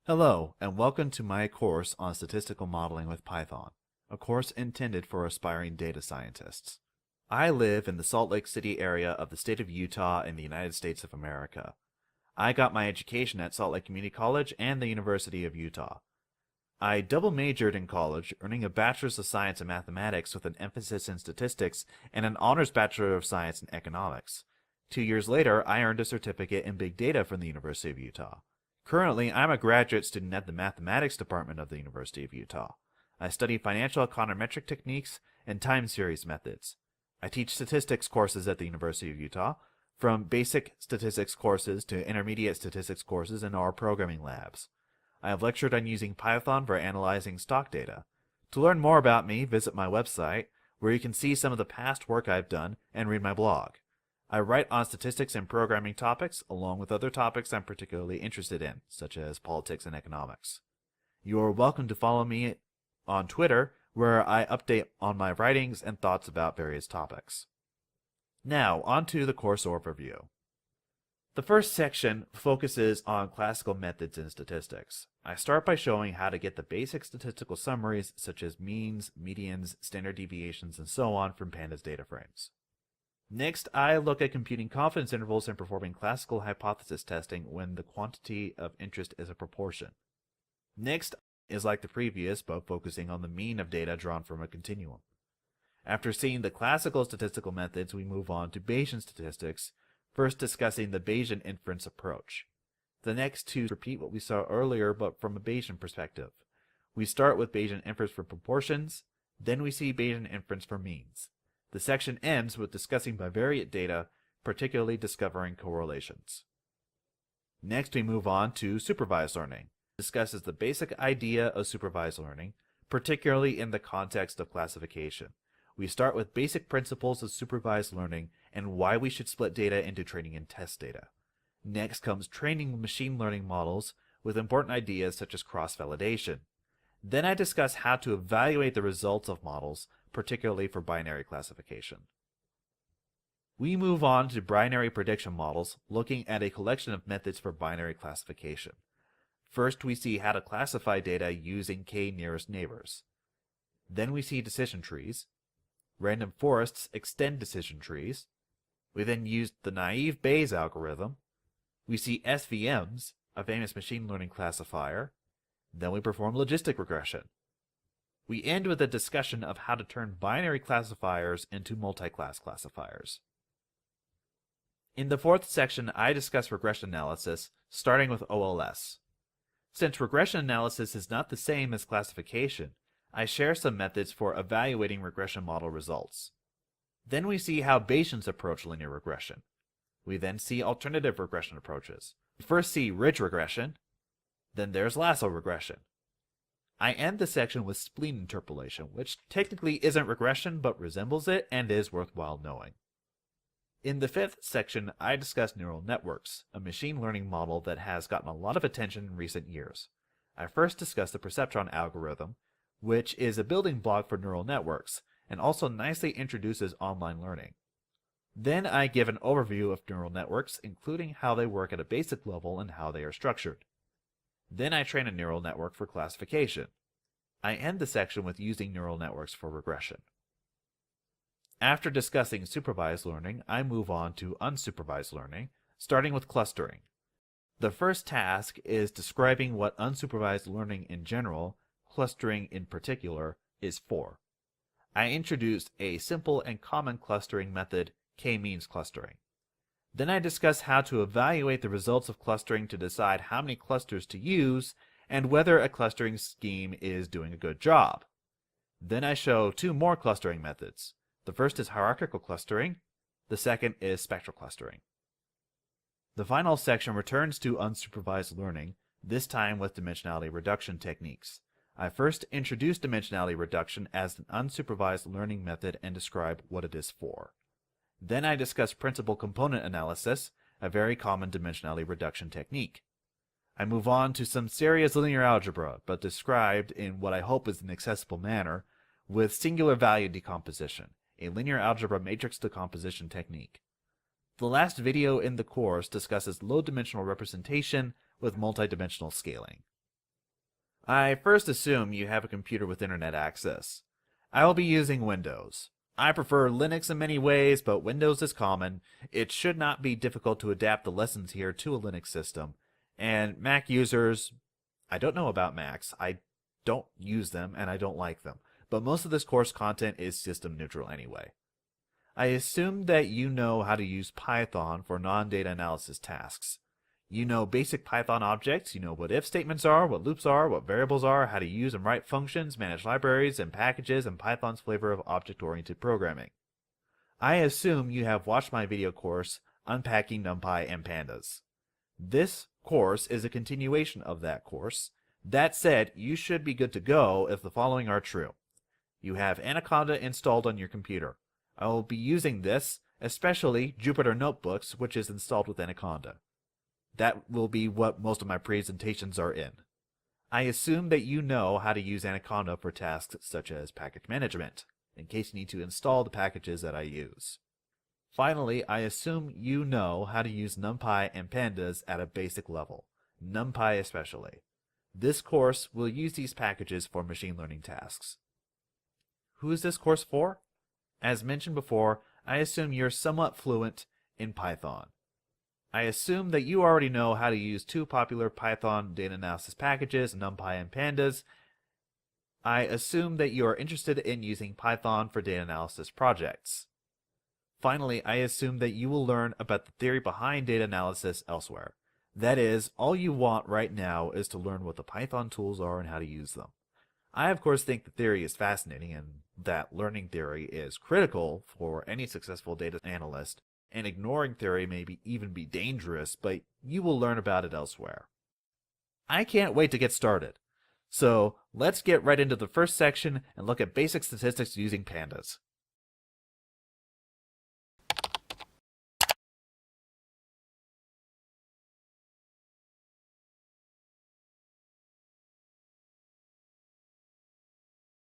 Hello, and welcome to my course on statistical modeling with Python, a course intended for aspiring data scientists. I live in the Salt Lake City area of the state of Utah in the United States of America. I got my education at Salt Lake Community College and the University of Utah. I double majored in college, earning a Bachelor's of Science in Mathematics with an emphasis in statistics and an Honors Bachelor of Science in Economics. 2 years later, I earned a certificate in Big Data from the University of Utah. Currently, I'm a graduate student at the Mathematics Department of the University of Utah. I study financial econometric techniques and time series methods. I teach statistics courses at the University of Utah, from basic statistics courses to intermediate statistics courses in our programming labs. I have lectured on using Python for analyzing stock data. To learn more about me, visit my website, where you can see some of the past work I've done and read my blog. I write on statistics and programming topics, along with other topics I'm particularly interested in, such as politics and economics. You are welcome to follow me on Twitter, where I update on my writings and thoughts about various topics. Now, on to the course overview. The first section focuses on classical methods in statistics. I start by showing how to get the basic statistical summaries, such as means, medians, standard deviations, and so on from pandas data frames. Next, I look at computing confidence intervals and performing classical hypothesis testing when the quantity of interest is a proportion. Next is like the previous, but focusing on the mean of data drawn from a continuum. After seeing the classical statistical methods, we move on to Bayesian statistics, first discussing the Bayesian inference approach. The next two repeat what we saw earlier, but from a Bayesian perspective. We start with Bayesian inference for proportions, then we see Bayesian inference for means. The section ends with discussing bivariate data, particularly discovering correlations. Next, we move on to supervised learning. It discusses the basic idea of supervised learning, particularly in the context of classification. We start with basic principles of supervised learning and why we should split data into training and test data. Next comes training machine learning models with important ideas such as cross-validation. Then I discuss how to evaluate the results of models, particularly for binary classification. We move on to binary prediction models, looking at a collection of methods for binary classification. First, we see how to classify data using k-nearest neighbors. Then we see decision trees. Random forests extend decision trees. We then use the naive Bayes algorithm. We see SVMs, a famous machine learning classifier. Then we perform logistic regression. We end with a discussion of how to turn binary classifiers into multi-class classifiers. In the fourth section, I discuss regression analysis, starting with OLS. Since regression analysis is not the same as classification, I share some methods for evaluating regression model results. Then we see how Bayesians approach linear regression. We then see alternative regression approaches. We first see ridge regression, then there's lasso regression. I end the section with spleen interpolation, which technically isn't regression but resembles it and is worthwhile knowing. In the fifth section, I discuss neural networks, a machine learning model that has gotten a lot of attention in recent years. I first discuss the perceptron algorithm, which is a building block for neural networks and also nicely introduces online learning. Then I give an overview of neural networks, including how they work at a basic level and how they are structured. Then I train a neural network for classification. I end the section with using neural networks for regression. After discussing supervised learning, I move on to unsupervised learning, starting with clustering. The first task is describing what unsupervised learning in general, clustering in particular, is for. I introduced a simple and common clustering method, k-means clustering. Then I discuss how to evaluate the results of clustering to decide how many clusters to use and whether a clustering scheme is doing a good job. Then I show two more clustering methods. The first is hierarchical clustering. The second is spectral clustering. The final section returns to unsupervised learning, this time with dimensionality reduction techniques. I first introduce dimensionality reduction as an unsupervised learning method and describe what it is for. Then I discuss principal component analysis, a very common dimensionality reduction technique. I move on to some serious linear algebra, but described in what I hope is an accessible manner, with singular value decomposition, a linear algebra matrix decomposition technique. The last video in the course discusses low-dimensional representation with multidimensional scaling. I first assume you have a computer with internet access. I will be using Windows. I prefer Linux in many ways, but Windows is common. It should not be difficult to adapt the lessons here to a Linux system. And Mac users, I don't know about Macs. I don't use them and I don't like them. But most of this course content is system neutral anyway. I assume that you know how to use Python for non-data analysis tasks. You know basic Python objects, you know what if statements are, what loops are, what variables are, how to use and write functions, manage libraries and packages, and Python's flavor of object-oriented programming. I assume you have watched my video course, Unpacking NumPy and Pandas. This course is a continuation of that course. That said, you should be good to go if the following are true. You have Anaconda installed on your computer. I will be using this, especially Jupyter Notebooks, which is installed with Anaconda. That will be what most of my presentations are in. I assume that you know how to use Anaconda for tasks such as package management, in case you need to install the packages that I use. Finally, I assume you know how to use NumPy and Pandas at a basic level, NumPy especially. This course will use these packages for machine learning tasks. Who is this course for? As mentioned before, I assume you're somewhat fluent in Python. I assume that you already know how to use two popular Python data analysis packages, NumPy and Pandas. I assume that you are interested in using Python for data analysis projects. Finally, I assume that you will learn about the theory behind data analysis elsewhere. That is, all you want right now is to learn what the Python tools are and how to use them. I, of course, think the theory is fascinating and that learning theory is critical for any successful data analyst, and ignoring theory may even be dangerous, but you will learn about it elsewhere. I can't wait to get started. So let's get right into the first section and look at basic statistics using pandas.